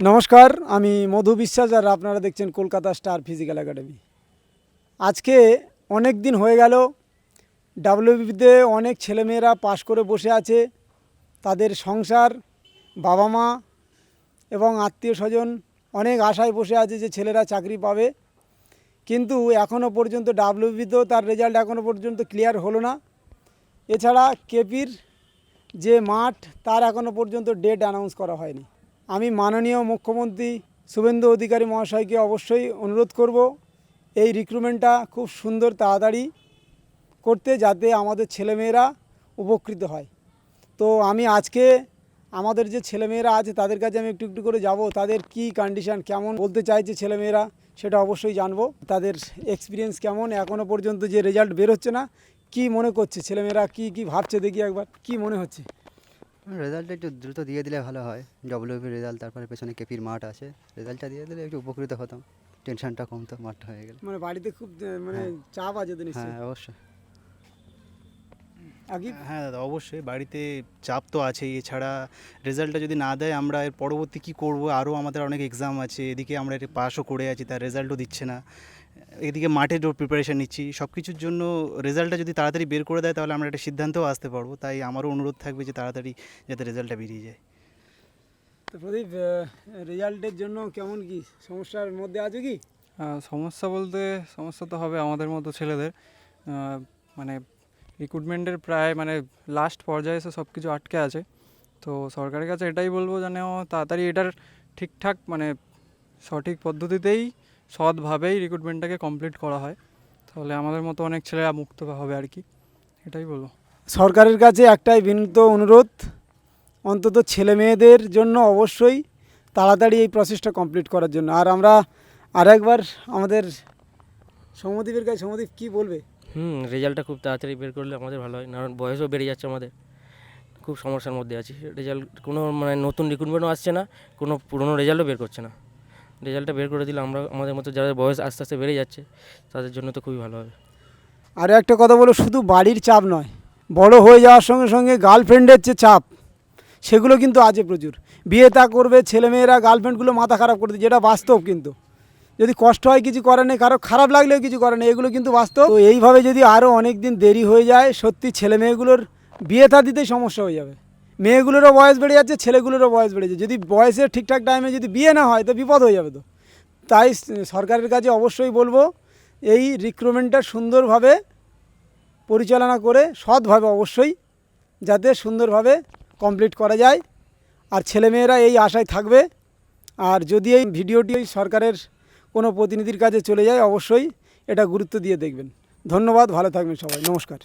নমস্কার, আমি মধু বিশ্বাস আর আপনারা দেখছেন কলকাতা স্টার ফিজিক্যাল একাডেমি। আজকে অনেক দিন হয়ে গেল ডাব্লিউবিতে অনেক ছেলেমেয়েরা পাশ করে বসে আছে। তাদের সংসার, বাবা মা এবং আত্মীয় স্বজন অনেক আশায় বসে আছে যে ছেলেরা চাকরি পাবে, কিন্তু এখনও পর্যন্ত ডাব্লিউবিতেও তার রেজাল্ট এখনও পর্যন্ত ক্লিয়ার হলো না। এছাড়া কেপির যে মাঠ তার এখনও পর্যন্ত ডেট অ্যানাউন্স করা হয়নি। আমি মাননীয় মুখ্যমন্ত্রী শুভেন্দু অধিকারী মহাশয়কে অবশ্যই অনুরোধ করব এই রিক্রুটমেন্টটা খুব সুন্দর তাড়াতাড়ি করতে, যাতে আমাদের ছেলেমেয়েরা উপকৃত হয়। তো আমি আজকে আমাদের যে ছেলেমেয়েরা আছে তাদের কাছে আমি একটু একটু করে যাব, তাদের কি কন্ডিশন, কেমন বলতে চাইছে ছেলেমেয়েরা সেটা অবশ্যই জানবো। তাদের এক্সপিরিয়েন্স কেমন, এখনও পর্যন্ত যে রেজাল্ট বেরোচ্ছে না, কি মনে করছে ছেলেমেয়েরা, কি ভাবছে দেখি একবার, কি মনে হচ্ছে? রেজাল্টটা একটু দ্রুত দিয়ে দিলে ভালো হয়। ডব্লিউবি রেজাল্ট, তারপরে পেছনে কেপির মাঠ আছে, রেজাল্টটা দিয়ে দিলে একটু উপকৃত হতাম, টেনশনটা কমতো, মাঠটা হয়ে গেলে। মানে বাড়িতে খুব চাপ আছে তো নিশ্চয়ই? হ্যাঁ, অবশ্যই। হ্যাঁ দাদা, অবশ্যই বাড়িতে চাপ তো আছেই। এছাড়া রেজাল্টটা যদি না দেয় আমরা এর পরবর্তী কী করবো, আরও আমাদের অনেক এক্সাম আছে, এদিকে আমরা এটা পাসও করে আছি, তার রেজাল্টও দিচ্ছে না, এদিকে মাঠের প্রিপারেশান নিচ্ছি। সব কিছুর জন্য রেজাল্টটা যদি তাড়াতাড়ি বের করে দেয় তাহলে আমরা একটা সিদ্ধান্তেও আসতে পারবো। তাই আমারও অনুরোধ থাকবে যে তাড়াতাড়ি যাতে রেজাল্টটা বেরিয়ে যায়। তো প্রদীপ, রেজাল্টের জন্য কেমন কি সমস্যার মধ্যে আছে কি? সমস্যা বলতে সমস্যা তো হবে আমাদের মতো ছেলেদের, মানে রিক্রুটমেন্টের প্রায় লাস্ট পর্যায়ে এসে সব কিছু আটকে আছে। তো সরকারের কাছে এটাই বলবো যেন তাড়াতাড়ি এটার ঠিকঠাক সঠিক পদ্ধতিতেই সৎভাবেই রিক্রুটমেন্টটাকে কমপ্লিট করা হয়, তাহলে আমাদের মতো অনেক ছেলেরা মুক্ত হবে আর কি, এটাই বলবো। সরকারের কাছে একটাই বিনীত অনুরোধ, অন্তত ছেলে মেয়েদের জন্য অবশ্যই তাড়াতাড়ি এই প্রসেসটা কমপ্লিট করার জন্য। আর আমরা আরেকবার আমাদের সৌম্যদীপের কাছে, সৌম্যদীপ কী বলবে? রেজাল্টটা খুব তাড়াতাড়ি বের করলে আমাদের ভালো হয়, কারণ বয়সও বেড়ে যাচ্ছে, আমাদের খুব সমস্যার মধ্যে আছি। রেজাল্ট কোনো নতুন রিক্রুটমেন্টও আসছে না, কোনো পুরনো রেজাল্টও বের করছে না। রেজাল্টটা বের করে দিলে আমরা আমাদের মতো যাদের বয়স আস্তে আস্তে বেড়ে যাচ্ছে তাদের জন্য তো খুবই ভালো হবে। আর একটা কথা বলো, শুধু বাড়ির চাপ নয়, বড় হয়ে যাওয়ার সঙ্গে সঙ্গে গার্লফ্রেন্ডের যে চাপ, সেগুলো কিন্তু আছে প্রচুর। বিয়ে তা করবে ছেলেমেয়েরা, গার্লফ্রেন্ডগুলো মাথা খারাপ করে দিচ্ছে, যেটা বাস্তব। কিন্তু যদি কষ্ট হয় কিছু করার নেই, কারো খারাপ লাগলেও কিছু করার নেই, এগুলো কিন্তু বাস্তব। তো এইভাবে যদি আরও অনেক দিন দেরি হয়ে যায়, সত্যি ছেলে মেয়েগুলোর বিয়ে থা দিতেই সমস্যা হয়ে যাবে। মেয়েগুলোরও বয়স বেড়ে যাচ্ছে, ছেলেগুলোরও বয়স বেড়ে যাচ্ছে। যদি বয়সের ঠিকঠাক টাইমে যদি বিয়ে না হয় তো বিপদ হয়ে যাবে। তো তাই সরকারের কাছে অবশ্যই বলবো এই রিক্রুটমেন্টটা সুন্দরভাবে পরিচালনা করে সৎভাবে অবশ্যই যাতে সুন্দরভাবে কমপ্লিট করা যায়। আর ছেলেমেয়েরা এই আশায় থাকবে। আর যদি এই ভিডিওটি সরকারের কোনো প্রতিনিধির কাছে চলে যায়, অবশ্যই এটা গুরুত্ব দিয়ে দেখবেন। ধন্যবাদ, ভালো থাকবেন সবাই, নমস্কার।